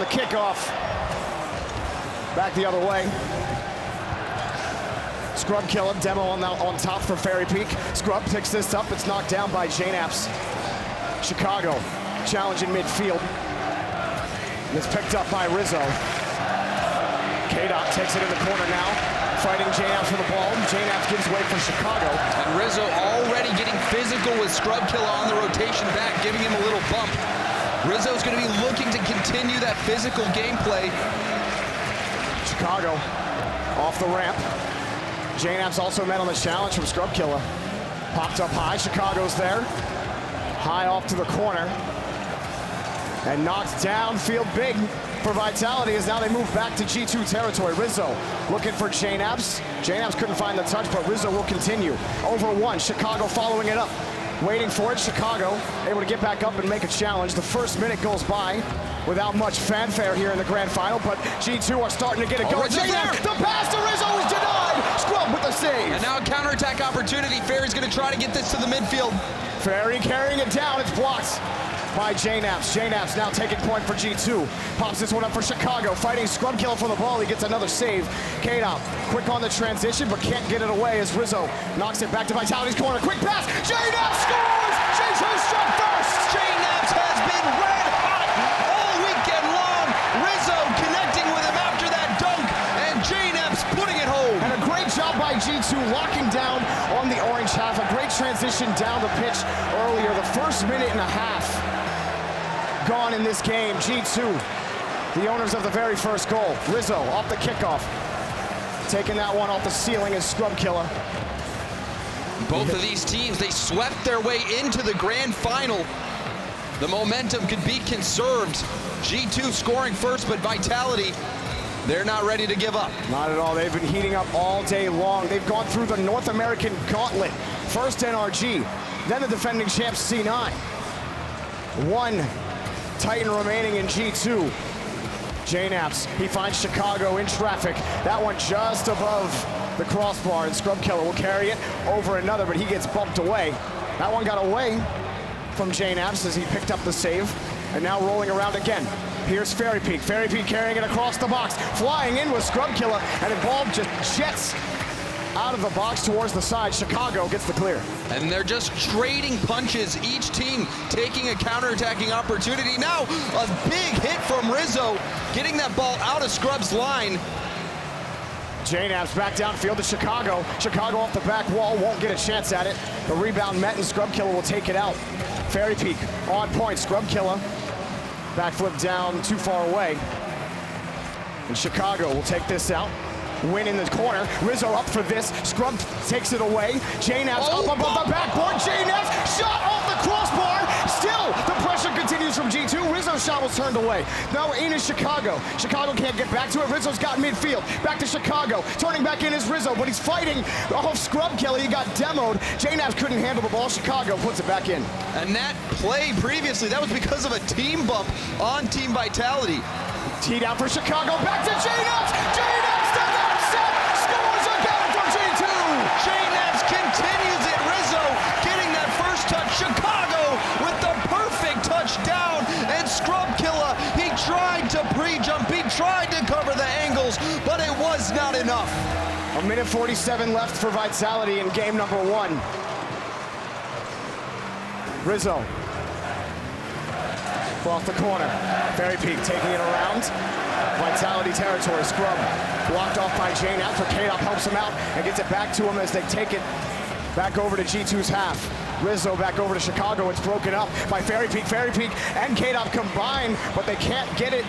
the kickoff. Back the other way. Scrub kill him, demo on top for Fairy Peak. Scrub picks this up, it's knocked down by JNAPS. Chicago, challenge in midfield. It's picked up by Rizzo. K-Dot takes it in the corner now, fighting JNAPS for the ball. JNAPS gives way for Chicago. And Rizzo already getting physical with Scrub Killer on the rotation back, giving him a little bump. Rizzo's gonna be looking to continue that physical gameplay. Chicago off the ramp. JNAPS also met on the challenge from Scrub Killer. Popped up high, Chicago's there. High off to the corner. And knocked downfield big for Vitality as now they move back to G2 territory. Rizzo looking for JNAPS. JNAPS couldn't find the touch, but Rizzo will continue. Over one, Chicago following it up. Waiting for it, Chicago able to get back up and make a challenge. The first minute goes by without much fanfare here in the grand final, but G2 are starting to get it going. JNAPS, the pass to Rizzo is denied! Scrub with the save! And now a counterattack opportunity. Fairy's gonna try to get this to the midfield. Fairy carrying it down, it's blocked by JNAPS. JNAPS now taking point for G2. Pops this one up for Chicago, fighting Scrub Killer for the ball. He gets another save. K-Dot quick on the transition, but can't get it away as Rizzo knocks it back to Vitality's corner. Quick pass, JNAPS scores! G2 struck first! JNAPS has been red hot all weekend long. Rizzo connecting with him after that dunk, and JNAPS putting it home. And a great job by G2 locking down on the orange half. A great transition down the pitch earlier. The first minute and a half gone in this game. G2, the owners of the very first goal. Rizzo off the kickoff. Taking that one off the ceiling is Scrub Killer. Both of these teams, they swept their way into the grand final. The momentum could be conserved. G2 scoring first, but Vitality, they're not ready to give up. Not at all. They've been heating up all day long. They've gone through the North American gauntlet. First NRG, then the defending champs C9. One Titan remaining in G2. JNAPS, he finds Chicago in traffic. That one just above the crossbar, and Scrub Killer will carry it over another, but he gets bumped away. That one got away from JNAPS as he picked up the save, and now rolling around again. Here's Fairy Peak. Fairy Peak carrying it across the box, flying in with Scrub Killer, and the ball just jets out of the box towards the side. Chicago gets the clear. And they're just trading punches, each team taking a counterattacking opportunity. Now, a big hit from Rizzo, getting that ball out of Scrub's line. JNAPS back downfield to Chicago. Chicago off the back wall, won't get a chance at it. The rebound met and Scrub Killer will take it out. Fairy Peak on point, Scrub Killer. Backflip down too far away. And Chicago will take this out. Win in the corner. Rizzo up for this. Scrub takes it away. JNAPS up above the backboard. JNAPS shot off the crossbar. Still, the pressure continues from G2. Rizzo's shot was turned away. Now in is Chicago. Chicago can't get back to it. Rizzo's got midfield. Back to Chicago. Turning back in is Rizzo, but he's fighting off Scrub Killer. He got demoed. JNAPS couldn't handle the ball. Chicago puts it back in. And that play previously, that was because of a team bump on Team Vitality. Teed out for Chicago. Back to JNAPS. JNAPS does not set. Scores again for G2. JNAPS continues it. Rizzo getting that first touch. Chicago with the perfect touchdown. And Scrub Killer, he tried to pre-jump. He tried to cover the angles, but it was not enough. A minute 47 left for Vitality in game number one. Rizzo. Off the corner. Fairy Peak taking it around. Vitality territory. Scrub blocked off by JNAPS, but K-Dot helps him out and gets it back to him as they take it back over to G2's half. Rizzo back over to Chicago. It's broken up by Fairy Peak. Fairy Peak and K-Dot combine, but they can't get it.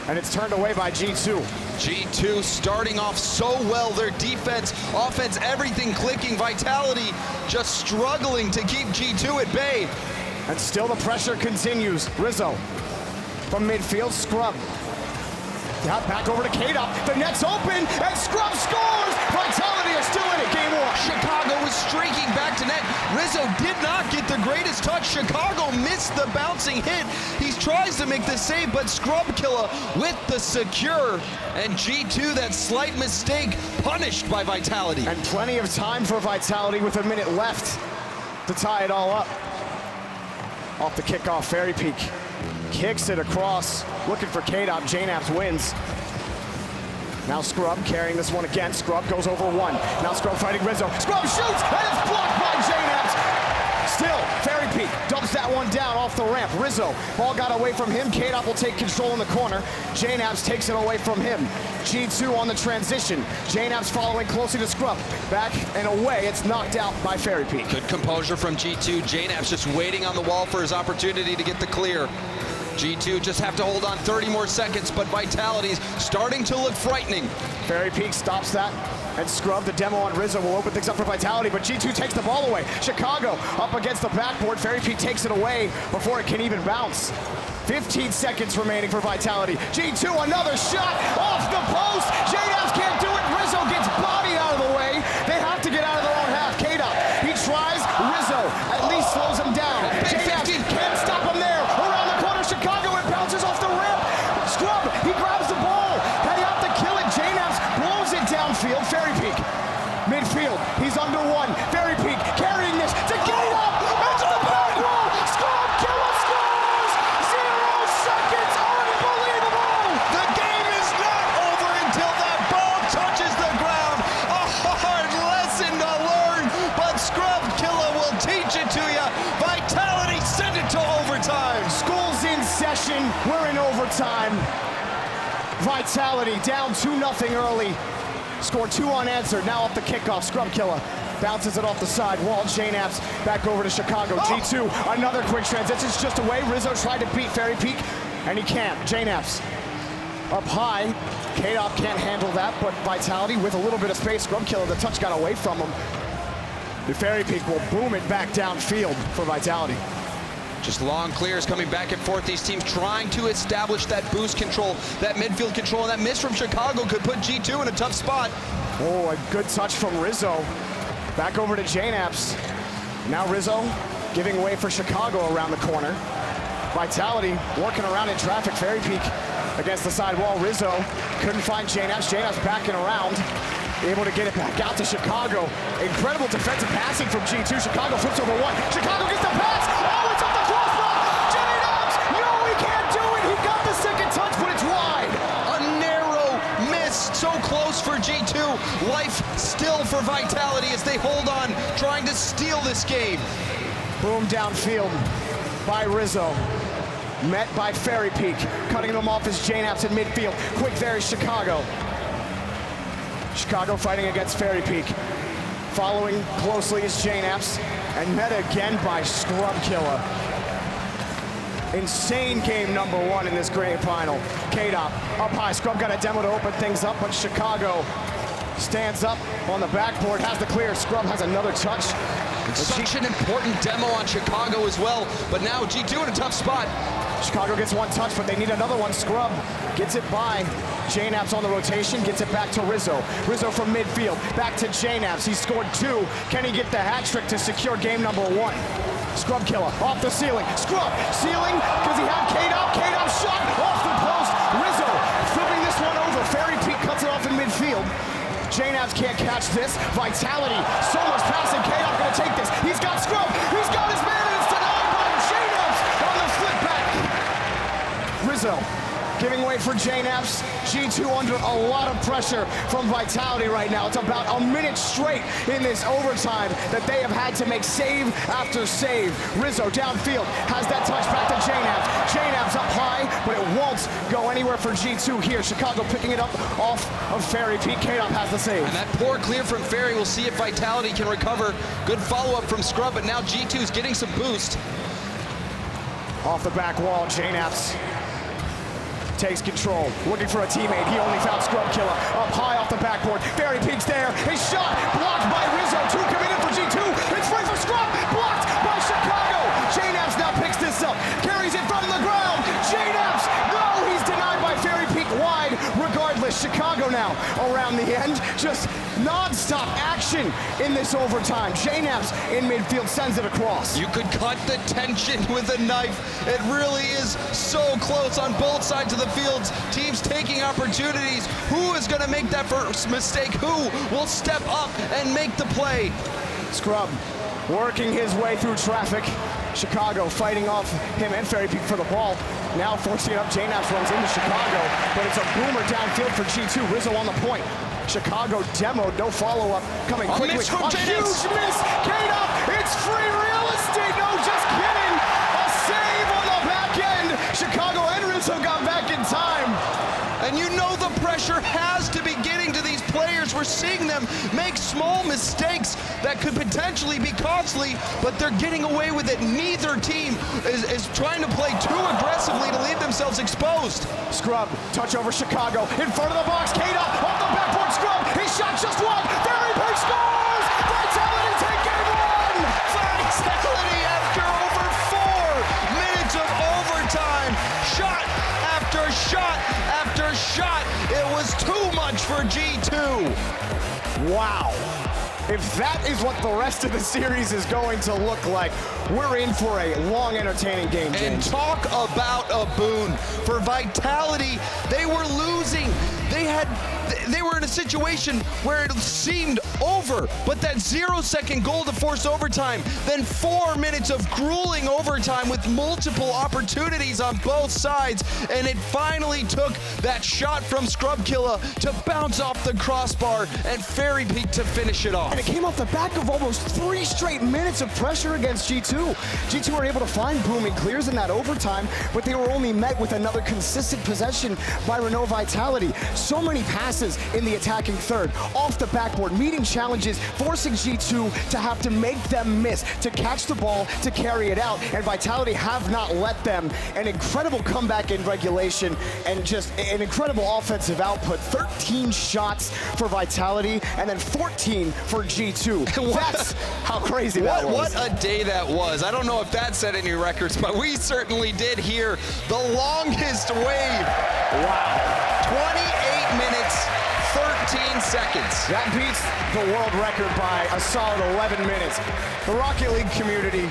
And it's turned away by G2. G2 starting off so well. Their defense, offense, everything clicking. Vitality just struggling to keep G2 at bay. And still the pressure continues. Rizzo from midfield, Scrub. Back over to K-Dot. The net's open, and Scrub scores! Vitality are still in it, game one. Chicago was streaking back to net. Rizzo did not get the greatest touch. Chicago missed the bouncing hit. He tries to make the save, but Scrub Killer with the secure. And G2, that slight mistake, punished by Vitality. And plenty of time for Vitality with a minute left to tie it all up. Off the kickoff, Fairy Peak kicks it across, looking for K-Dop. JNAPS wins. Now Scrub carrying this one again. Scrub goes over one. Now Scrub fighting Rizzo. Scrub shoots, and it's blocked by JNAPS. Still, Fairy Peak dumps that one down off the ramp. Rizzo, ball got away from him. K-Dop will take control in the corner. JNAPS takes it away from him. G2 on the transition. JNAPS following closely to Scrub. Back and away, it's knocked out by Fairy Peak. Good composure from G2. JNAPS just waiting on the wall for his opportunity to get the clear. G2 just have to hold on 30 more seconds, but Vitality's starting to look frightening. Fairy Peak stops that, and Scrub, the demo on Rizzo, will open things up for Vitality, but G2 takes the ball away. Chicago up against the backboard. Fairy Peak takes it away before it can even bounce. 15 seconds remaining for Vitality. G2, another shot off the post. JNAPS can't do it. Rizzo gets bodied out of the way. They have to get out of their own half. K-Dop, he tries. Rizzo at least slows him down. JNAPS can't stop him there. Around the corner, Chicago, it bounces off the rim. Scrub, he grabs the ball. They have to kill it. JNAPS blows it downfield. Fairy Peak, midfield, he's under one. Fairy Peak carrying this to K-Dop. Into the back wall. Scrub Killer scores. 0 seconds. Unbelievable. The game is not over until that ball touches the ground. A hard lesson to learn, but Scrub Killer will teach it to you. Vitality send it to overtime. School's in session. We're in overtime. Vitality down 2-0 early. Score 2 unanswered. Now off the kickoff. Scrub Killer bounces it off the side wall. JNAPS back over to Chicago. G2, another quick transition. It's just away. Rizzo tried to beat Fairy Peak, and he can't. JNAPS up high. K-Dop can't handle that, but Vitality with a little bit of space. Scrub Killer, the touch got away from him. The Fairy Peak will boom it back downfield for Vitality. Just long clears coming back and forth. These teams trying to establish that boost control, that midfield control, and that miss from Chicago could put G2 in a tough spot. Oh, a good touch from Rizzo. Back over to JNAPS. Now Rizzo giving way for Chicago around the corner. Vitality working around in traffic. Fairy Peak against the side wall. Rizzo couldn't find JNAPS. JNAPS backing around, able to get it back out to Chicago. Incredible defensive passing from G2. Chicago flips over one. Chicago gets the pass. Oh, it's off the crossbar. JNAPS, no, he can't do it. He got the second touch, but it's wide. A narrow miss, so close for G2. Life still for Vitality as they hold on, trying to steal this game. Boom downfield by Rizzo. Met by Fairy Peak. Cutting them off is JNAPS in midfield. Quick there is Chicago. Chicago fighting against Fairy Peak. Following closely is JNAPS, and met again by Scrub Killer. Insane game number 1 in this grand final. K-Dop up high. Scrub got a demo to open things up, but Chicago stands up on the backboard, has the clear. Scrub has another touch. Such an important demo on Chicago as well, but now G2 in a tough spot. Chicago gets one touch, but they need another one. Scrub gets it by JNAPS on the rotation, gets it back to Rizzo. Rizzo from midfield, back to JNAPS. He scored 2. Can he get the hat trick to secure game number 1? Scrub Killer off the ceiling. Scrub ceiling because he had K-Dop. K-Dop shot off the post. Rizzo flipping this one over. Fairy Peak cuts it off in midfield. JNAPS can't catch this. Vitality, so much passing. K-Dop gonna take this. He's got Scrub. He's got his man, and it's denied by JNAPS on the flip back. Rizzo giving way for JNAPS. G2 under a lot of pressure from Vitality right now. It's about a minute straight in this overtime that they have had to make save after save. Rizzo downfield has that touch back to JNAPS. JNAPS up high, but it won't go anywhere for G2 here. Chicago picking it up off of Fairy Peak. K-Dop has the save. And that poor clear from Fairy, we'll see if Vitality can recover. Good follow-up from Scrub, but now G2 is getting some boost. Off the back wall, JNAPS takes control, looking for a teammate. He only found Scrub Killer up high off the backboard. Fairy Peak's there. His shot blocked by Rizzo. 2 committed for G2. It's free for Scrub. Blocked by Chicago. JNAPS now picks this up. Carries it from the ground. JNAPS, no, he's denied by Fairy Peak wide. Regardless, Chicago now around the end. Just non-stop action in this overtime. JNAPS in midfield sends it across. You could cut the tension with a knife. It really is so close on both sides of the fields. Teams taking opportunities. Who is going to make that first mistake? Who will step up and make the play? Scrub working his way through traffic. Chicago fighting off him and Fairy Peak for the ball. Now forcing it up, J-Naps runs into Chicago, but it's a boomer downfield for G2. Rizzo on the point. Chicago demoed, no follow-up, coming quickly. Miss from a J-Naps. huge miss, K-Dop, it's free real estate, no, just kidding. A save on the back end. Chicago and Rizzo got back in time. And you know the pressure has to be getting to these players. We're seeing them make small mistakes that could potentially be costly, but they're getting away with it. Neither team is trying to play too aggressively to leave themselves exposed. Scrub, touch over Chicago, in front of the box, K-Dop, off the backboard, Scrub, his shot just wide, Fairy Peak scores! Vitality take game one! Vitality after over 4 minutes of overtime. Shot after shot after shot. It was too much for G2. Wow. If that is what the rest of the series is going to look like, we're in for a long, entertaining game, James. And talk about a boon. For Vitality, they were losing. They were in a situation where it seemed over, but that 0-second goal to force overtime, then 4 minutes of grueling overtime with multiple opportunities on both sides, and it finally took that shot from Scrubkilla to bounce off the crossbar and Fairy Peak to finish it off. And it came off the back of almost 3 straight minutes of pressure against G2. G2 were able to find booming clears in that overtime, but they were only met with another consistent possession by RENAULT Vitality. So many passes in the attacking third, off the backboard, meeting challenges, forcing G2 to have to make them miss, to catch the ball, to carry it out, and Vitality have not let them. An incredible comeback in regulation, and just an incredible offensive output. 13 shots for Vitality, and then 14 for G2. That's how crazy that was. What a day that was. I don't know if that set any records, but we certainly did here. The longest wave. Wow. 28 minutes, 13 seconds. That beats the world record by a solid 11 minutes. The Rocket League community,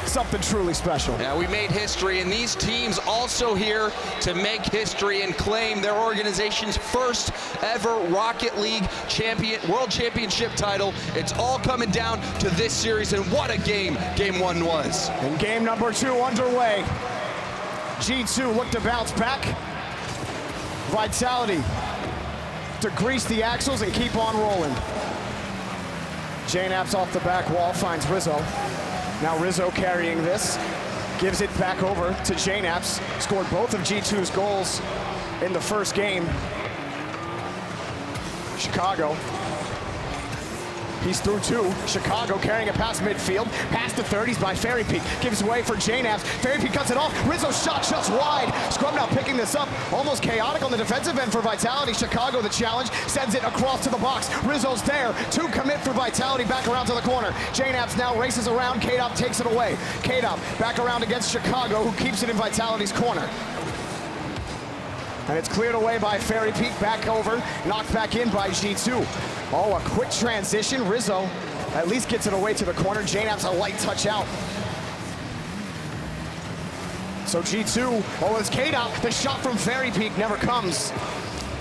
something truly special. Yeah, we made history, and these teams also here to make history and claim their organization's first ever Rocket League World Championship title. It's all coming down to this series, and what a game Game 1 was. And game number 2 underway. G2 look to bounce back. Vitality to grease the axles and keep on rolling. J-Naps off the back wall, finds Rizzo. Now Rizzo carrying this, gives it back over to J-Naps. Scored both of G2's goals in the first game. Chicago. He's through 2. Chicago carrying it past midfield. Past the 30s by Fairy Peak. Gives way for J-Naps. Fairy Peak cuts it off. Rizzo's shot just wide. Scrub now picking this up. Almost chaotic on the defensive end for Vitality. Chicago the challenge. Sends it across to the box. Rizzo's there. 2 commit for Vitality. Back around to the corner. J-Naps now races around. K-Dop takes it away. K-Dop back around against Chicago, who keeps it in Vitality's corner. And it's cleared away by Fairy Peak, back over, knocked back in by G2. Oh, a quick transition. Rizzo at least gets it away to the corner. J-Naps a light touch out. So G2, oh, it's K-Dop. The shot from Fairy Peak never comes.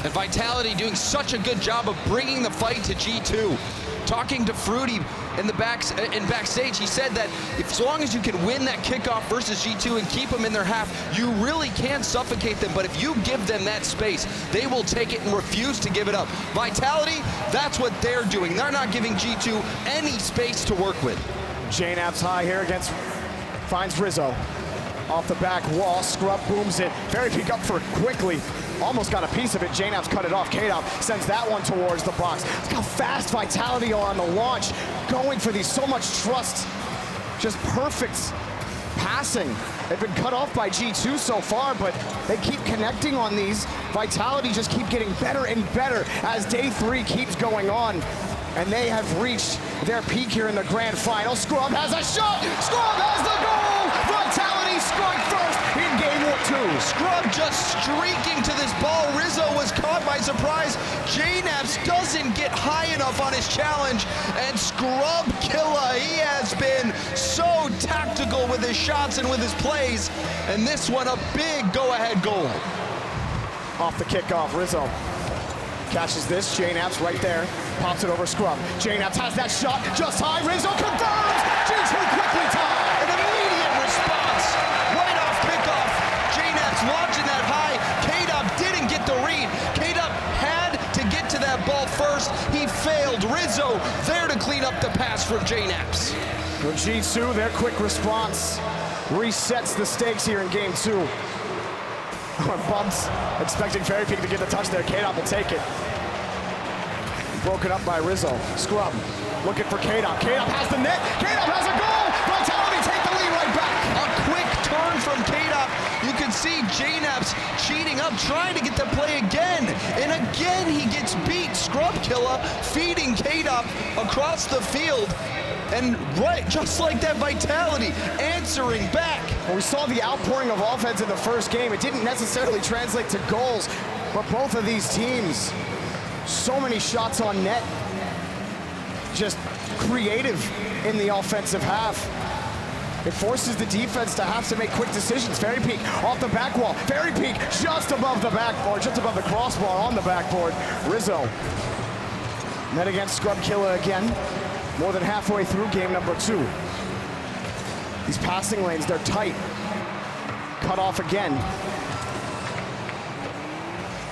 And Vitality doing such a good job of bringing the fight to G2. Talking to Fruity in backstage, he said that as long as you can win that kickoff versus G2 and keep them in their half, you really can suffocate them. But if you give them that space, they will take it and refuse to give it up. Vitality, that's what they're doing. They're not giving G2 any space to work with. J-Naps high here against, finds Rizzo. Off the back wall, Scrub booms it. Fairy Peak up for it quickly. Almost got a piece of it. J-Naps cut it off. K-Dop sends that one towards the box. Look how fast Vitality are on the launch. Going for these, so much trust. Just perfect passing. They've been cut off by G2 so far, but they keep connecting on these. Vitality just keep getting better and better as day 3 keeps going on. And they have reached their peak here in the grand final. Scrub has a shot! Scrub has the goal! Vitality strike first in game 2. Scrub just streaking to this ball. Rizzo was caught by surprise. J-Naps doesn't get high enough on his challenge. And Scrubkilla, he has been so tactical with his shots and with his plays. And this one, a big go-ahead goal. Off the kickoff, Rizzo catches this. J-Naps right there. Pops it over Scrub. J-Naps has that shot just high. Rizzo confirms! G2 quickly tied! An immediate first. He failed. Rizzo there to clean up the pass from JNAPS. For G2, their quick response resets the stakes here in game 2. Bumps, expecting Fairy Peak to get the touch there. K-Dop will take it. Broken up by Rizzo. Scrub, looking for K-Dop. K-Dop has the net. K-Dop has a goal. Vitality take the lead right back. A quick turn from K-Dop. You can see JNAPS cheating up, trying to get the play again. And again, he gets beat. Scrub Killer feeding K-Dop across the field. And right, just like that, Vitality answering back. Well, we saw the outpouring of offense in the first game. It didn't necessarily translate to goals, but both of these teams, so many shots on net, just creative in the offensive half. It forces the defense to have to make quick decisions. Fairy Peak off the back wall. Fairy Peak just above the backboard, just above the crossbar on the backboard. Rizzo. Net against Scrub Killer again. More than halfway through game number 2. These passing lanes, they're tight. Cut off again.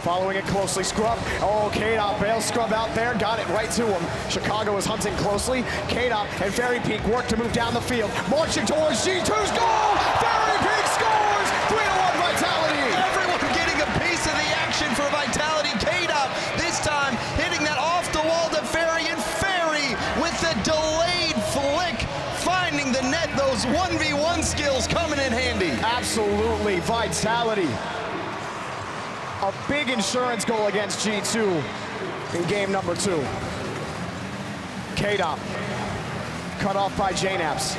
Following it closely, Scrub. Oh, K-Dop bails Scrub out there, got it right to him. Chicago is hunting closely. K-Dop and Fairy Peak work to move down the field. Marching towards G2's goal! Fairy Peak scores! 3-1 Vitality! Everyone getting a piece of the action for Vitality. K-Dop this time hitting that off the wall to Fairy, and Fairy with the delayed flick, finding the net. Those 1v1 skills coming in handy. Absolutely, Vitality. A big insurance goal against G2 in game number 2. K-Dop, cut off by JNAPS.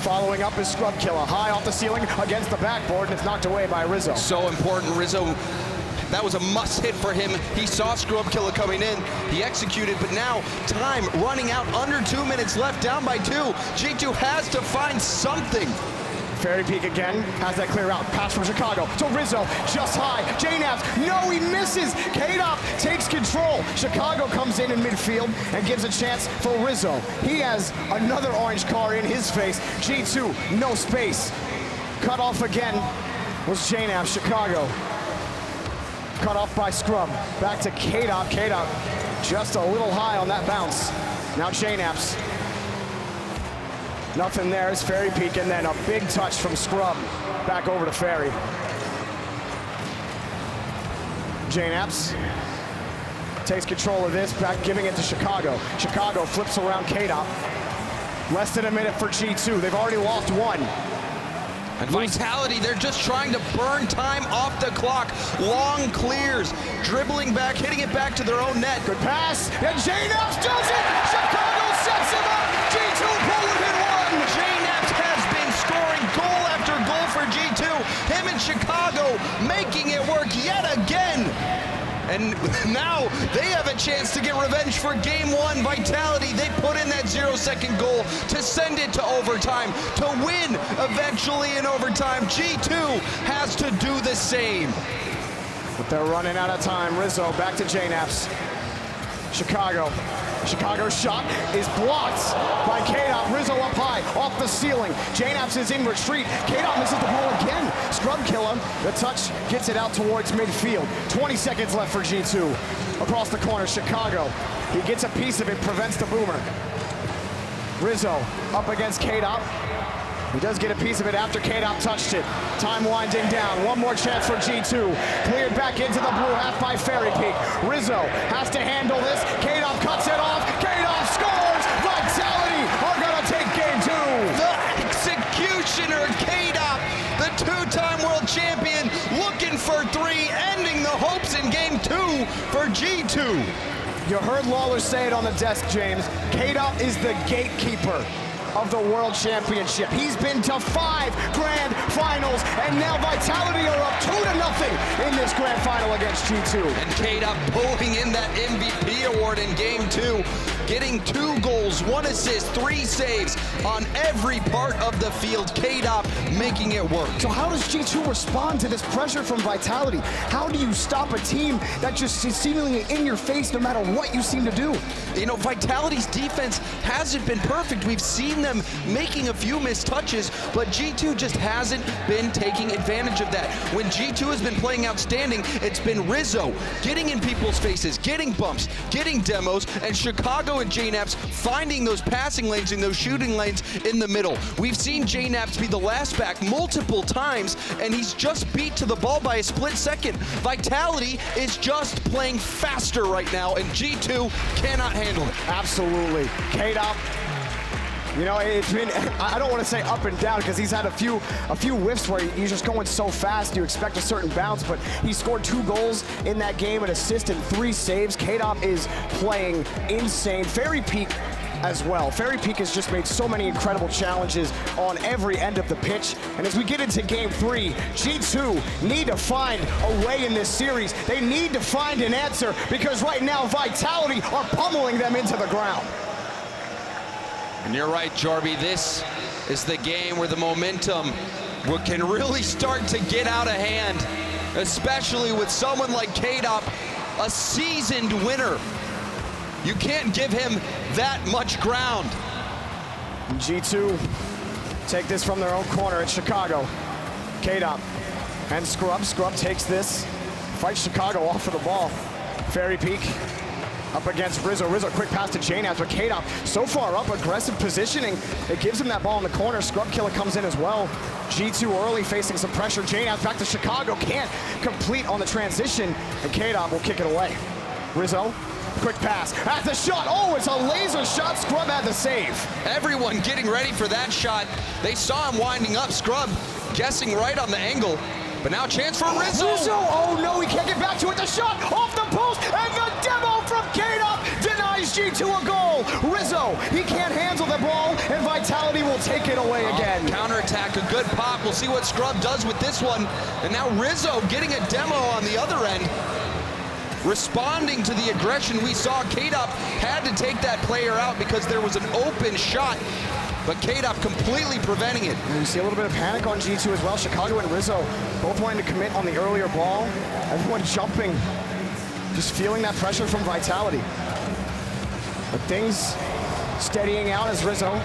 Following up is Scrub Killer, high off the ceiling against the backboard, and it's knocked away by Rizzo. So important, Rizzo. That was a must hit for him. He saw Scrub Killer coming in. He executed, but now time running out, under 2 minutes left, down by 2. G2 has to find something. Fairy Peak again, has that clear out. Pass from Chicago to Rizzo, just high. JNAPS, no, he misses. K-Dop takes control. Chicago comes in midfield and gives a chance for Rizzo. He has another orange car in his face. G2, no space. Cut off again was JNAPS, Chicago. Cut off by Scrub. Back to K-Dop. K-Dop just a little high on that bounce. Now JNAPS. Nothing there is Fairy Peak, and then a big touch from Scrub. Back over to Fairy. JNAPS takes control of this, back giving it to Chicago. Chicago flips around K-Dop. Less than a minute for G2. They've already lost 1. And Vitality, they're just trying to burn time off the clock. Long clears, dribbling back, hitting it back to their own net. Good pass, and JNAPS does it! Chicago sets him up! G2 pull within 1! JNAPS has been scoring goal after goal for G2. Him and Chicago making it work yet again. And now they have a chance to get revenge for game 1. Vitality, they put in that 0-second goal to send it to overtime, to win eventually in overtime. G2 has to do the same. But they're running out of time. Rizzo back to JNAPS. Chicago. Chicago's shot is blocked by K-Dop. Rizzo up high, off the ceiling. JNAPS is in retreat. K-Dop misses the ball again. Scrub Killer, the touch gets it out towards midfield. 20 seconds left for G2. Across the corner, Chicago. He gets a piece of it, prevents the boomer. Rizzo up against K-Dop. He does get a piece of it after K-Dop touched it. Time winding down. One more chance for G2. Cleared back into the blue half by Fairy Peak. Rizzo has to handle this. K-Dop cuts it off. K-Dop scores! Vitality are gonna take game 2. The executioner, K-Dop, the 2-time world champion, looking for 3, ending the hopes in game 2 for G2. You heard Lawler say it on the desk, James. K-Dop is the gatekeeper of the World Championship. He's been to 5 grand finals, and now Vitality are up 2-0 in this grand final against G2. And K-Dop pulling in that MVP award in game 2, getting 2 goals, 1 assist, 3 saves on every part of the field. K-Dop making it work. So how does G2 respond to this pressure from Vitality? How do you stop a team that just is seemingly in your face no matter what you seem to do? You know, Vitality's defense hasn't been perfect. We've seen seen them making a few missed touches, but G2 just hasn't been taking advantage of that. When G2 has been playing outstanding, it's been Rizzo getting in people's faces, getting bumps, getting demos, and Chicago and JNAPS finding those passing lanes and those shooting lanes in the middle. We've seen JNAPS be the last back multiple times, and he's just beat to the ball by a split second. Vitality is just playing faster right now, and G2 cannot handle it. Absolutely. K-Dop, you know, it's been, I don't want to say up and down because he's had a few whiffs where he's just going so fast you expect a certain bounce, but he scored 2 goals in that game, an assist and 3 saves. K-Dop is playing insane. Fairy Peak as well. Fairy Peak has just made so many incredible challenges on every end of the pitch. And as we get into game 3, G2 need to find a way in this series. They need to find an answer because right now Vitality are pummeling them into the ground. And you're right, Jarby, this is the game where the momentum can really start to get out of hand, especially with someone like K-Dop, a seasoned winner. You can't give him that much ground. G2 take this from their own corner at Chicago. K-Dop and Scrub. Scrub takes this, fights Chicago off of the ball. Fairy Peak up against Rizzo. Rizzo, quick pass to J-Naps, but K-Dop so far up, aggressive positioning. It gives him that ball in the corner. Scrub Killer comes in as well. G2 early, facing some pressure. J-Naps back to Chicago, can't complete on the transition, and K-Dop will kick it away. Rizzo, quick pass, at the shot. Oh, it's a laser shot. Scrub had the save. Everyone getting ready for that shot. They saw him winding up. Scrub guessing right on the angle. But now a chance for Rizzo. Rizzo, oh no, he can't get back to it. The shot off the post, and the demo from K-Dop denies G2 a goal. Rizzo, he can't handle the ball, and Vitality will take it away again. Counterattack, a good pop. We'll see what Scrub does with this one. And now Rizzo getting a demo on the other end. Responding to the aggression we saw, K-Dop had to take that player out because there was an open shot, but K-Dop completely preventing it. And you see a little bit of panic on G2 as well. Chicago and Rizzo both wanting to commit on the earlier ball. Everyone jumping, just feeling that pressure from Vitality. But things steadying out as Rizzo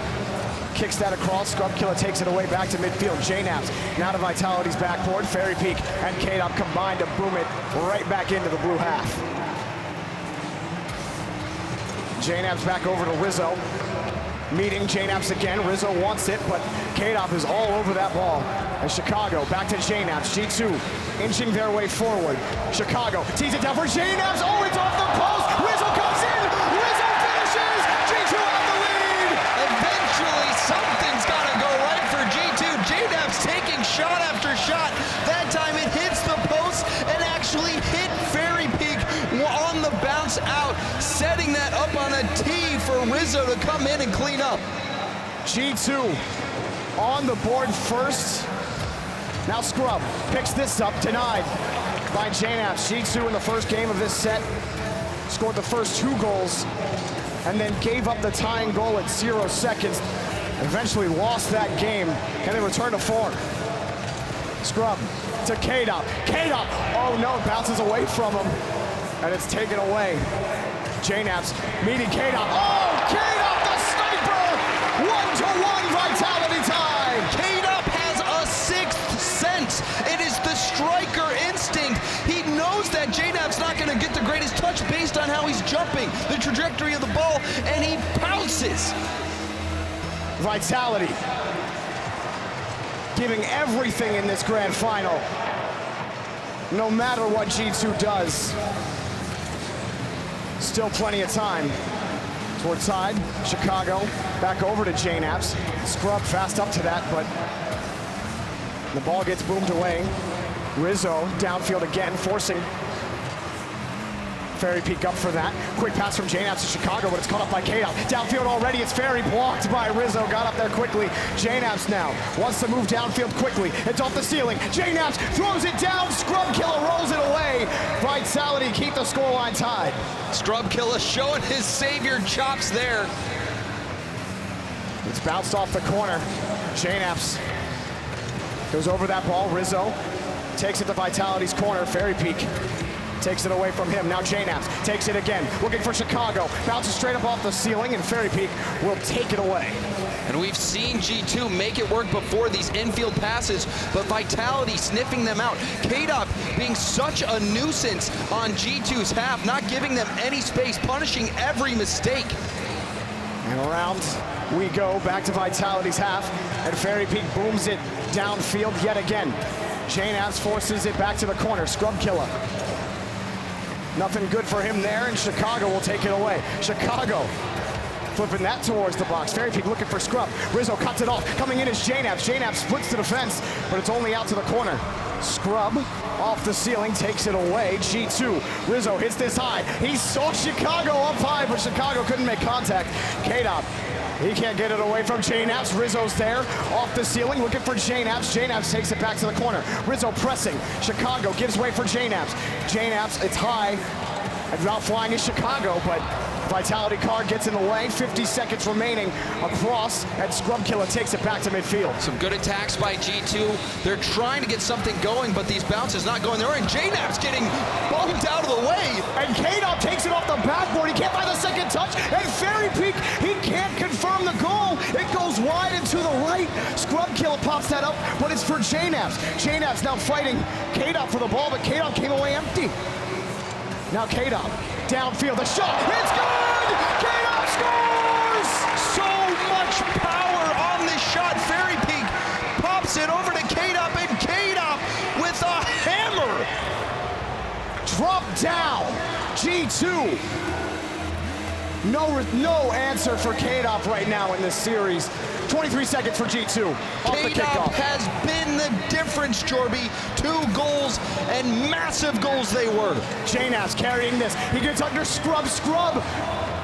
kicks that across. Scrub Killer takes it away back to midfield. J-Naps now to Vitality's backboard. Fairy Peak and K-Dop combined to boom it right back into the blue half. J-Naps back over to Rizzo. Meeting J-Naps again. Rizzo wants it, but K-Dop is all over that ball. And Chicago back to J-Naps. G2 inching their way forward. Chicago tees it down for J-Naps. Oh, it's off the post. Rizzo comes in. Rizzo finishes. G2 have the lead. Eventually, something's got to go right for G2. J-Naps taking shot after shot. That time it hits the post and actually hit Fairy Peak on the bounce out, setting that up on a tee for Rizzo to come in and clean up. G2 on the board first. Now Scrub picks this up, denied by J-Naps. G2 in the first game of this set scored the first 2 goals and then gave up the tying goal at 0 seconds. Eventually lost that game and then returned to form. Scrub to K-Dop. K-Dop, oh no, bounces away from him and it's taken away. J-Naps meeting K-Dop. Oh, K-Dop the sniper! 1-1 Vitality tie. K-Dop has a 6th sense. It is the striker instinct. He knows that J-Nap's not going to get the greatest touch based on how he's jumping, the trajectory of the ball, and he pounces. Vitality giving everything in this grand final, no matter what G2 does. Still plenty of time. Toward side, Chicago back over to J-Naps. Scrub fast up to that, but the ball gets boomed away. Rizzo downfield again, forcing Fairy Peak up for that. Quick pass from J-Naps to Chicago, but it's caught up by K-Dop. Downfield already, it's Fairy, blocked by Rizzo. Got up there quickly. J-Naps now wants to move downfield quickly. It's off the ceiling. J-Naps throws it down. Scrub Killer rolls it away. Vitality keep the scoreline tied. Scrub Killer showing his savior chops there. It's bounced off the corner. J-Naps goes over that ball. Rizzo takes it to Vitality's corner. Fairy Peak takes it away from him. Now J-Naps takes it again, looking for Chicago. Bounces straight up off the ceiling, and Fairy Peak will take it away. And we've seen G2 make it work before, these infield passes, but Vitality sniffing them out. KDOP being such a nuisance on G2's half, not giving them any space, punishing every mistake. And around we go, back to Vitality's half, and Fairy Peak booms it downfield yet again. JNAPS forces it back to the corner. Scrub Killer. Nothing good for him there, and Chicago will take it away. Chicago flipping that towards the box. Fairy Peak looking for Scrub. Rizzo cuts it off. Coming in is JNAPS. JNAPS splits to the fence, but it's only out to the corner. Scrub off the ceiling, takes it away. G2. Rizzo hits this high. He saw Chicago up high, but Chicago couldn't make contact. KDOP. He can't get it away from JNAPS. Rizzo's there, off the ceiling, looking for JNAPS. JNAPS takes it back to the corner. Rizzo pressing. Chicago gives way for JNAPS. JNAPS, it's high. And out flying is Chicago, but Vitality card gets in the way. 50 seconds remaining across, and Scrub Killer takes it back to midfield. Some good attacks by G2. They're trying to get something going, but these bounces not going their way. And JNAPS getting bumped out of the way. And KDOP takes it off the backboard. He can't find the second touch. And Fairy Peak, he can't confirm the goal. It goes wide and to the right. Scrub Killer pops that up, but it's for JNAPS. JNAPS now fighting KDOP for the ball, but KDOP came away empty. Now KDOP, downfield, the shot, it's good! KDOP scores! So much power on this shot. Fairy Peak pops it over to KDOP, and KDOP with a hammer. Drop down, G2. No answer for KDOP right now in this series. 23 seconds for G2 off the kickoff. KDOP has been the difference, Jorby. 2 goals, and massive goals they were. JNAPS carrying this. He gets under Scrub. Scrub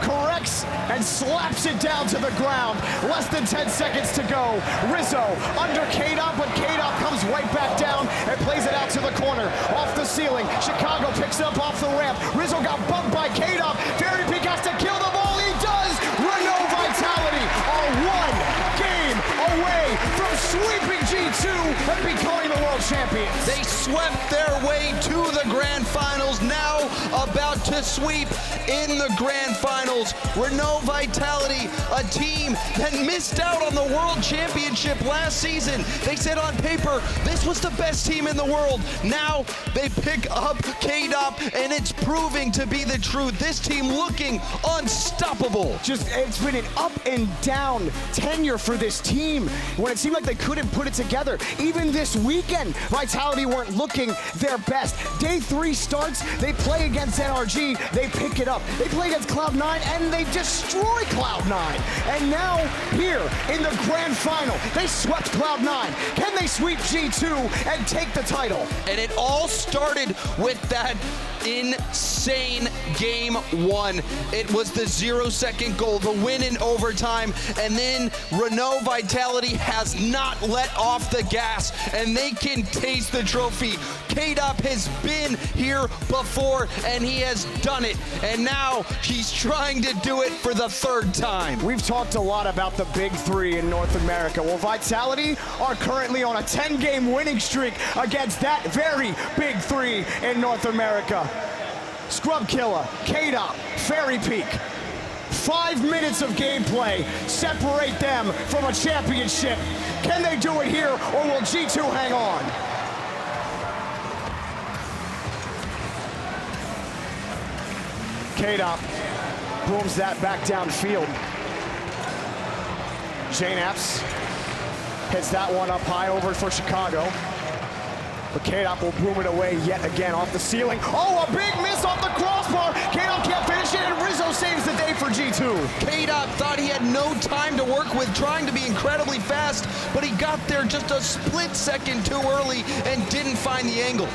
corrects and slaps it down to the ground. Less than 10 seconds to go. Rizzo under KDOP, but KDOP comes right back down and plays it out to the corner. Off the ceiling. Chicago picks it up off the ramp. Rizzo got bumped by KDOP. Fairy Peak has to kill the ball. He does! RENAULT Vitality are 1 game away from sweeping G2 and becoming the world champions. They swept their way to the grand finals, now about to sweep in the grand finals. RENAULT Vitality, a team that missed out on the world championship last season. They said on paper, this was the best team in the world. Now they pick up KDOP, and it's proving to be the truth. This team looking unstoppable. It's been an up and down tenure for this team when it seemed like they couldn't put it together. Even this weekend, Vitality weren't looking their best. Day 3 starts, they play against NRG, they pick it up. They play against Cloud9 and they destroy Cloud9. And now here in the grand final, they swept Cloud9. Can they sweep G2 and take the title? And it all started with that insane game 1. It was the 0-second goal, the win in overtime, and then RENAULT Vitality has not let off the gas, and they can taste the trophy. KDOP has been here before, and he has done it, and now he's trying to do it for the 3rd time. We've talked a lot about the big 3 in North America. Well, Vitality are currently on a 10-game winning streak against that very big 3 in North America. Scrub Killer, KDOP, Fairy Peak. 5 minutes of gameplay separate them from a championship. Can they do it here, or will G2 hang on? KDOP booms that back downfield. JNAPS hits that one up high over for Chicago. But KDOP will boom it away yet again off the ceiling. Oh, a big miss off the crossbar. KDOP can't finish it, and Rizzo saves the day for G2. KDOP thought he had no time to work with, trying to be incredibly fast, but he got there just a split second too early and didn't find the angle.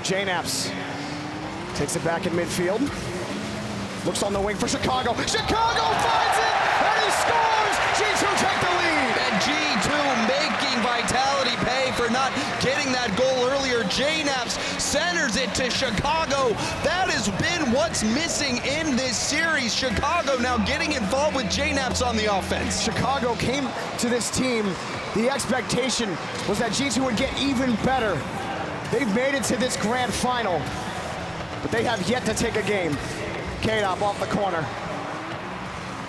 JNAPS takes it back in midfield. Looks on the wing for Chicago. Chicago finds it, and he scores! G2 take the lead. And G2 making Vitality pay for not getting that goal earlier. JNAPS centers it to Chicago. That has been what's missing in this series. Chicago now getting involved with JNAPS on the offense. Chicago came to this team. The expectation was that G2 would get even better. They've made it to this grand final, but they have yet to take a game. KDOP off the corner.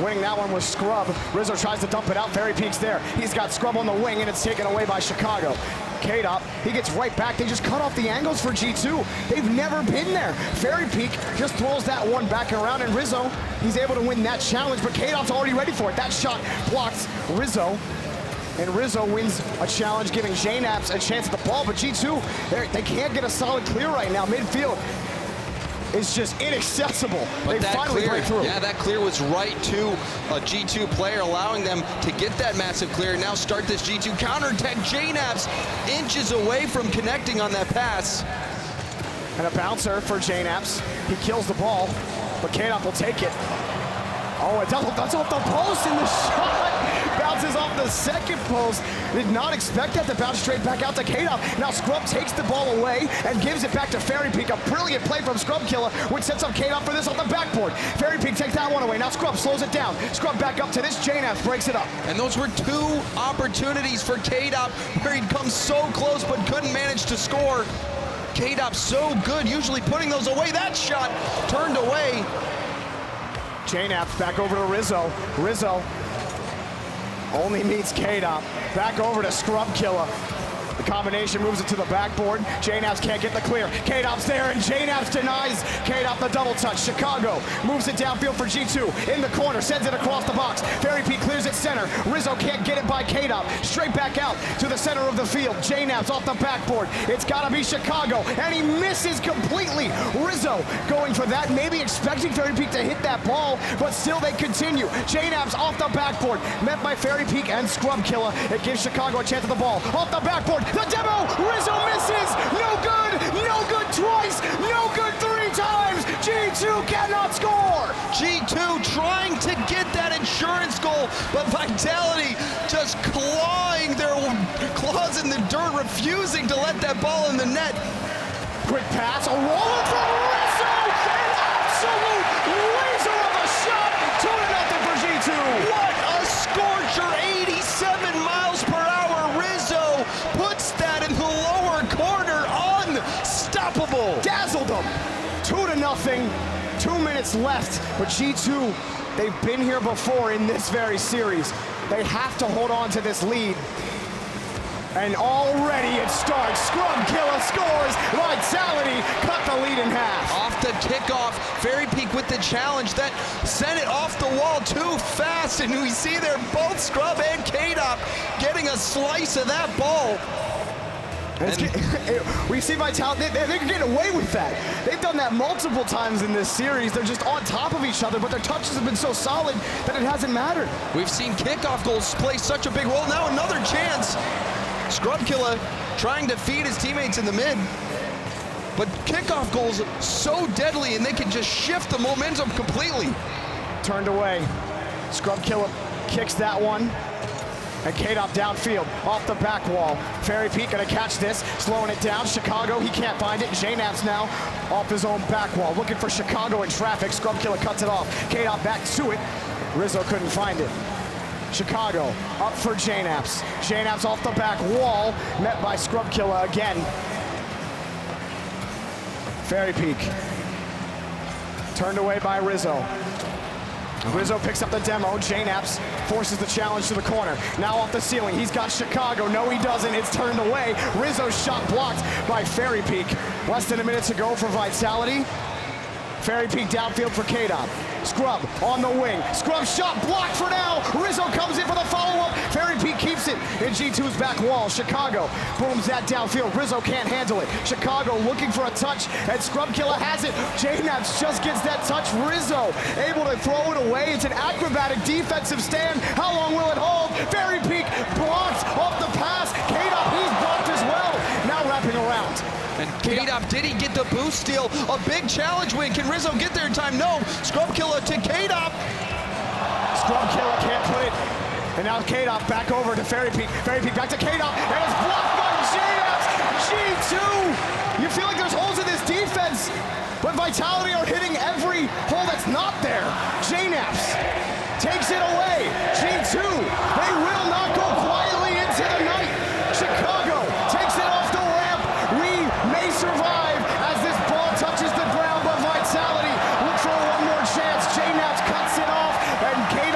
Winning that one was Scrub. Rizzo tries to dump it out. Fairy Peak's there. He's got Scrub on the wing, and it's taken away by Chicago. K-Dop, he gets right back. They just cut off the angles for G2. They've never been there. Fairy Peak just throws that one back around, and Rizzo, he's able to win that challenge, but K-Dop's already ready for it. That shot blocks Rizzo, and Rizzo wins a challenge, giving JNAPS a chance at the ball, but G2, they can't get a solid clear right now. Midfield is just inaccessible. But they finally break through. Yeah, that clear was right to a G2 player, allowing them to get that massive clear. Now start this G2 counterattack. JNAPS inches away from connecting on that pass. And a bouncer for JNAPS. He kills the ball, but K-Dop will take it. Oh, that's off the post, and the shot bounces off the second post. Did not expect that to bounce straight back out to K-Dop. Now Scrub takes the ball away and gives it back to Fairy Peak. A brilliant play from Scrub Killer, which sets up K-Dop for this off the backboard. Fairy Peak takes that one away. Now Scrub slows it down. Scrub back up to this. JNAPS breaks it up. And those were two opportunities for K-Dop where he'd come so close but couldn't manage to score. K-Dop so good, usually putting those away. That shot turned away. JNAPS back over to Rizzo. Rizzo only meets K-Dop. Back over to Scrub Killer. The combination moves it to the backboard. JNAPS can't get the clear. K-Dop's there, and JNAPS denies K-Dop the double touch. Chicago moves it downfield for G2. In the corner, sends it across the box. Fairy Peak clears it center. Rizzo can't get it by K-Dop. Straight back out to the center of the field. JNAPS off the backboard. It's gotta be Chicago, and he misses completely. Rizzo going for that, maybe expecting Fairy Peak to hit that ball, but still they continue. JNAPS off the backboard, met by Fairy Peak and Scrub Killer. It gives Chicago a chance at the ball. Off the backboard, the demo, Rizzo misses, no good twice, no good 3 times. G2 cannot score. G2 trying to get that insurance goal, but Vitality just clawing their claws in the dirt, refusing to let that ball in the net. Quick pass, a roll from Rizzo, an absolute laser of a shot, 2-0 for G2. What a scorcher, 87 miles per hour. Rizzo puts that in the lower corner, unstoppable. Dazzled them, 2-0, 2 minutes left, but G2, they've been here before in this very series. They have to hold on to this lead. And already it starts. Scrub Killer scores. Vitality cut the lead in half. Off the kickoff, Fairy Peak with the challenge that sent it off the wall too fast. And we see there both Scrub and K-Dop getting a slice of that ball. We see Vitality, they can get away with that. They've done that multiple times in this series. They're just on top of each other, but their touches have been so solid that it hasn't mattered. We've seen kickoff goals play such a big role. Now another chance. Scrub Killer trying to feed his teammates in the mid. But kickoff goals so deadly, and they can just shift the momentum completely. Turned away. Scrub Killer kicks that one. And K-Dop downfield, off the back wall. Fairy Peak gonna catch this, slowing it down. Chicago, he can't find it. JNAPS now off his own back wall, looking for Chicago in traffic. Scrub Killer cuts it off. K-Dop back to it. Rizzo couldn't find it. Chicago up for JNAPS. JNAPS off the back wall, met by Scrub Killer again. Fairy Peak turned away by Rizzo. Rizzo picks up the demo. JNAPS forces the challenge to the corner. Now off the ceiling, he's got Chicago. No, he doesn't. It's turned away. Rizzo's shot blocked by Fairy Peak. Less than a minute to go for Vitality. Fairy Peak downfield for K-Dop. Scrub on the wing. Scrub shot blocked for now. Rizzo comes in for the follow-up. Fairy Peak keeps it in G2's back wall. Chicago booms that downfield. Rizzo can't handle it. Chicago looking for a touch, and Scrub Killer has it. JNAPS just gets that touch. Rizzo able to throw it away. It's an acrobatic defensive stand. How long will it hold? Fairy Peak blocked off the pass. K-Dop, he's blocked as well. Now wrapping around. And K-Dop, did he get the boost steal? A big challenge win. Can Rizzo get there in time? No. Scrub Killer to K-Dop. Scrub Killer can't put it. And now K-Dop back over to Fairy Peak. Fairy Peak back to K-Dop. And it's blocked by JNAPS. G2. You feel like there's holes in this defense, but Vitality are hitting every hole that's not there. JNAPS takes it away. G2, they will not go quietly into the night. Chicago takes it off the ramp. We may survive as this ball touches the ground, but Vitality look for one more chance. JNAPS cuts it off, and K-Dop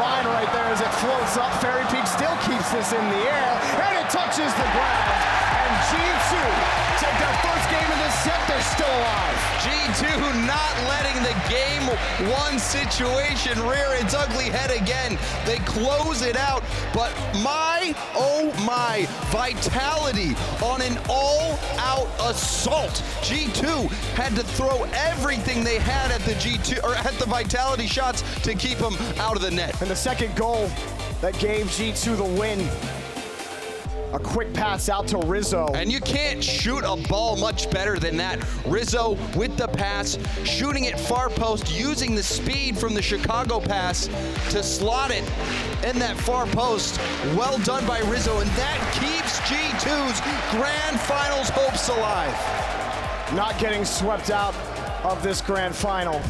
combine right there as it floats up. Fairy Peak still keeps this in the air, and it touches the ground. And G2 take their first game in this set, they're still alive. G2 not letting the game one situation rear its ugly head again. They close it out, but my, oh my, Vitality on an all-out assault. G2 had to throw everything they had at the G2, or at the Vitality shots to keep them out of the net. And the second goal that gave G2 the win. A quick pass out to Rizzo. And you can't shoot a ball much better than that. Rizzo with the pass, shooting it far post, using the speed from the Chicago pass to slot it in that far post. Well done by Rizzo, and that keeps G2's Grand Finals hopes alive. Not getting swept out of this Grand Final.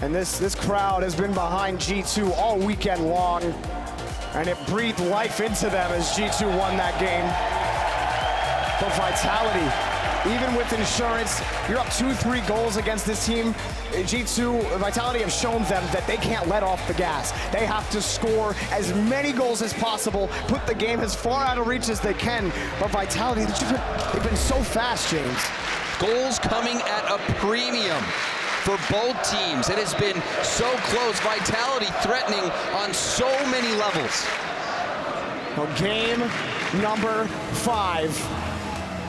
And this crowd has been behind G2 all weekend long. And it breathed life into them as G2 won that game. But Vitality, even with insurance, you're up 2-3 goals against this team. G2, Vitality have shown them that they can't let off the gas. They have to score as many goals as possible, put the game as far out of reach as they can. But Vitality, they've been so fast, James. Goals coming at a premium for both teams. It has been so close. Vitality threatening on so many levels. Well, game number 5.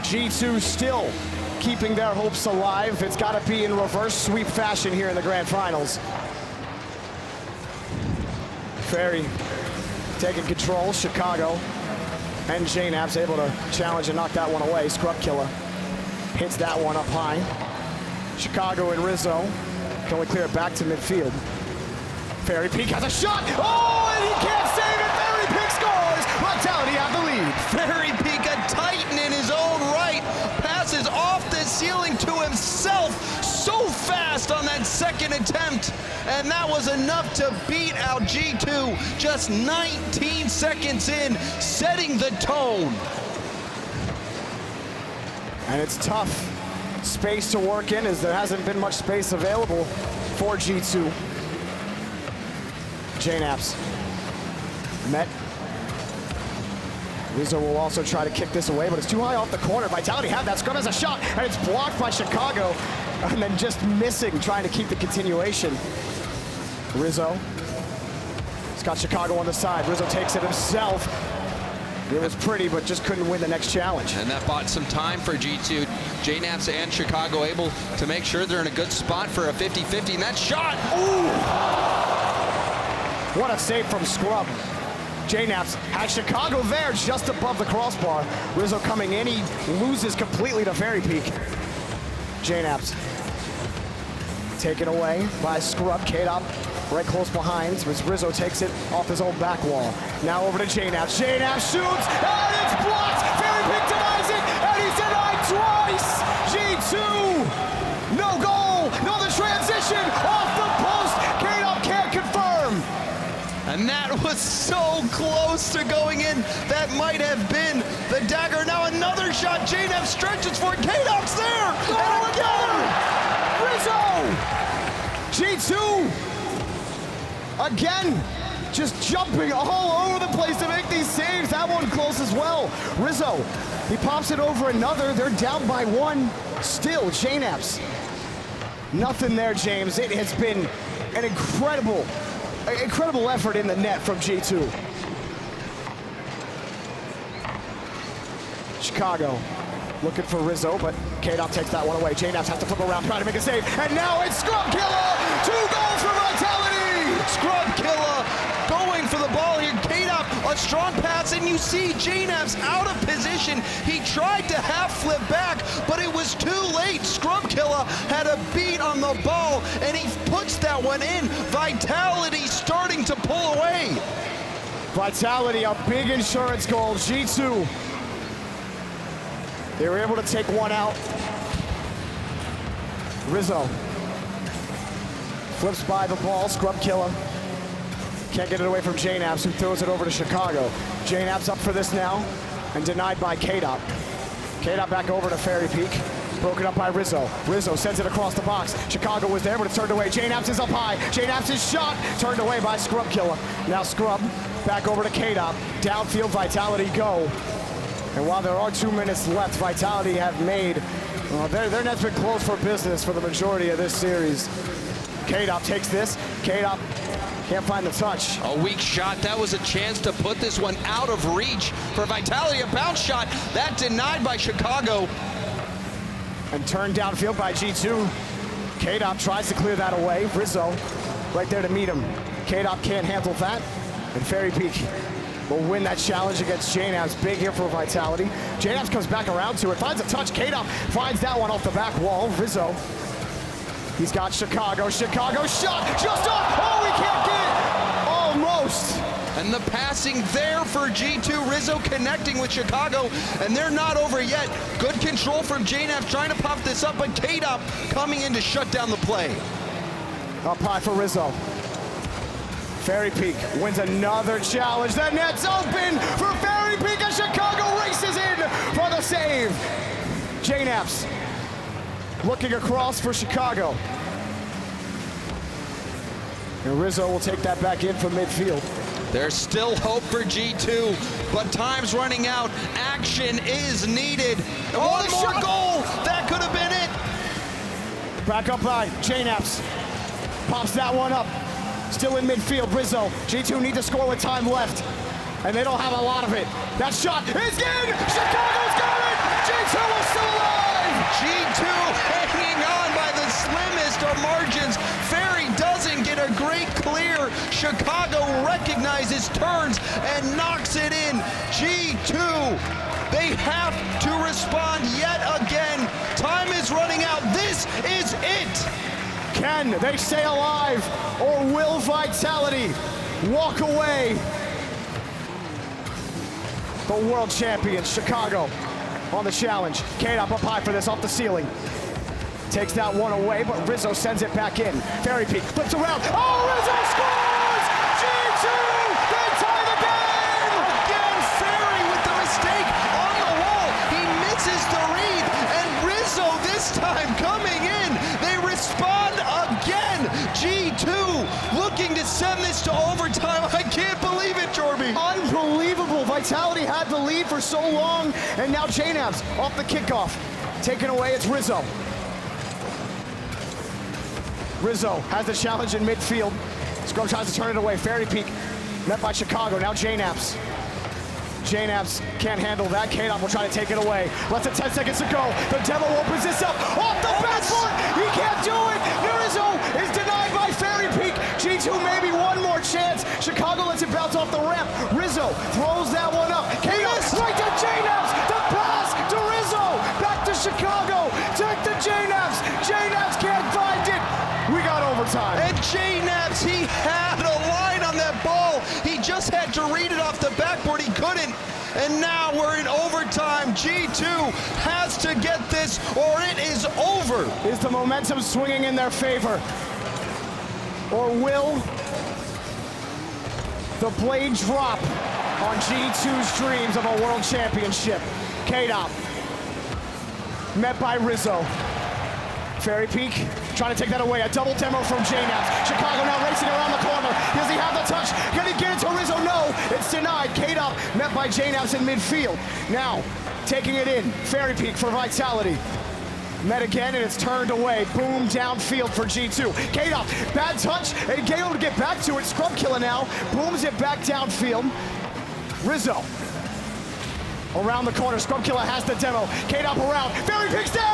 G2 still keeping their hopes alive. It's got to be in reverse sweep fashion here in the Grand Finals. Ferry taking control. Chicago and JNAP's able to challenge and knock that one away. Scrub Killer hits that one up high. Chicago and Rizzo can only clear it back to midfield. Fairy Peak has a shot. Oh, and he can't save it. Fairy Peak scores. Vitality have the lead. Fairy Peak, a titan in his own right, passes off the ceiling to himself so fast on that second attempt. And that was enough to beat out G2 just 19 seconds in, setting the tone. And it's tough space to work in, as there hasn't been much space available for G2. JNAPS met. Rizzo will also try to kick this away, but it's too high off the corner. Vitality have that. Scrum has a shot, and it's blocked by Chicago, and then just missing, trying to keep the continuation. Rizzo. He's got Chicago on the side. Rizzo takes it himself. It was pretty, but just couldn't win the next challenge. And that bought some time for G2. JNAPS and Chicago able to make sure they're in a good spot for a 50-50, and that shot! Ooh! What a save from Scrub. JNAPS has Chicago there just above the crossbar. Rizzo coming in, he loses completely to Fairy Peak. JNAPS taken away by Scrub. K-Dop right close behind as Rizzo takes it off his own back wall. Now over to JNAPS. JNAPS shoots, and it's blocked! Fairy Peak denies it, and he's denied twice! G2, no goal, no the transition, off the post, K-Dop can't confirm! And that was so close to going in. That might have been the dagger. Now another shot. JNAP stretches for it. K-Dop's there. Oh, and again! Rizzo! G2! Again, just jumping all over the place to make these saves. That one close as well. Rizzo, he pops it over another. They're down by 1. Still, JNAPS. Nothing there, James. It has been an incredible effort in the net from G2. Chicago looking for Rizzo, but K-Dop takes that one away. JNAPS has to flip around, trying to make a save, and now it's Scrub Killer! 2 goals for Vitality! Scrub Killer going for the ball here. K-Dop, a strong pass, and you see JNAPS out of position. He tried to half flip back, but it was too late. Scrub Killer had a beat on the ball, and he puts that one in. Vitality starting to pull away. Vitality, a big insurance goal. G2. They were able to take one out. Rizzo flips by the ball. Scrub Killer can't get it away from JNAPS, who throws it over to Chicago. JNAPS up for this now, and denied by K-Dop. K-Dop back over to Fairy Peak. Broken up by Rizzo. Rizzo sends it across the box. Chicago was there, but it's turned away. J-Naps is up high. J-Naps is shot. Turned away by Scrub Killer. Now Scrub back over to K-Dop. Downfield, Vitality go. And while there are 2 minutes left, Vitality have made, their net's been closed for business for the majority of this series. K-Dop takes this. K-Dop can't find the touch. A weak shot. That was a chance to put this one out of reach for Vitality. A bounce shot. That denied by Chicago. And turned downfield by G2. K-Dop tries to clear that away. Rizzo right there to meet him. K-Dop can't handle that. And Fairy Peak will win that challenge against J-Naps. Big here for Vitality. J-Naps comes back around to it. Finds a touch. K-Dop finds that one off the back wall. Rizzo. He's got Chicago. Chicago shot just off. Oh, he can't get it. Almost. And the passing there for G2. Rizzo connecting with Chicago, and they're not over yet. Good control from J-Naps trying to pop this up, but K-Dop coming in to shut down the play. Up high for Rizzo. Fairy Peak wins another challenge. The net's open for Fairy Peak, and Chicago races in for the save. J-Naps looking across for Chicago. And Rizzo will take that back in from midfield. There's still hope for G2, but time's running out. Action is needed. And one more goal. That could have been it. Back up by J-Naps. Pops that one up. Still in midfield, Rizzo. G2 need to score with time left, and they don't have a lot of it. That shot is in! Chicago's got it! G2 is still alive! G2 hanging on by the slimmest of margins. Ferry doesn't get a great clear. Chicago recognizes, turns, and knocks it in. G2, they have to respond yet again. Time is running out. This is it. Can they stay alive, or will Vitality walk away? The world champions, Chicago, on the challenge. K-Dop up high for this, off the ceiling. Takes that one away, but Rizzo sends it back in. Fairy Peak flips around. Oh, Rizzo scores! G2, they tie the game! Again, Ferry with the mistake on the wall. He misses the read, and Rizzo this time coming in. They respond again. G2 looking to send this to overtime. I can't believe it, Jorby. Unbelievable. Vitality had the lead for so long, and now J-Naps off the kickoff. Taken away, it's Rizzo. Rizzo has the challenge in midfield. Scrub tries to turn it away. Fairy Peak met by Chicago. Now J-Naps. J-Naps can't handle that. K-Dop will try to take it away. Less than 10 seconds to go. The demo opens this up. Off the backboard. He can't do it. Rizzo is denied by Fairy Peak. G2 maybe one more chance. Chicago lets it bounce off the ramp. Rizzo throws that one up. K-Dop right to J-Naps. The pass to Rizzo. Back to Chicago. Take the J-Naps. J-Naps can't find it. We got overtime. And J-Naps, he had a line on that ball. He just had to read it off the backboard. He couldn't. And now we're in overtime. G2 has to get this or it is over. Is the momentum swinging in their favor? Or will the blade drop on G2's dreams of a world championship? K-Dop met by Rizzo. Fairy Peak trying to take that away. A double demo from J-Naps. Chicago now racing around the corner. Does he have the touch? Can he get it to Rizzo? No, it's denied. K-Dop met by J-Naps in midfield. Now, taking it in. Fairy Peak for Vitality. Met again, and it's turned away. Boom, downfield for G2. K-Dop, bad touch, and able to get back to it. Scrub Killer now, booms it back downfield. Rizzo around the corner. Scrub Killer has the demo. K-Dop around. Fairy Peak's down.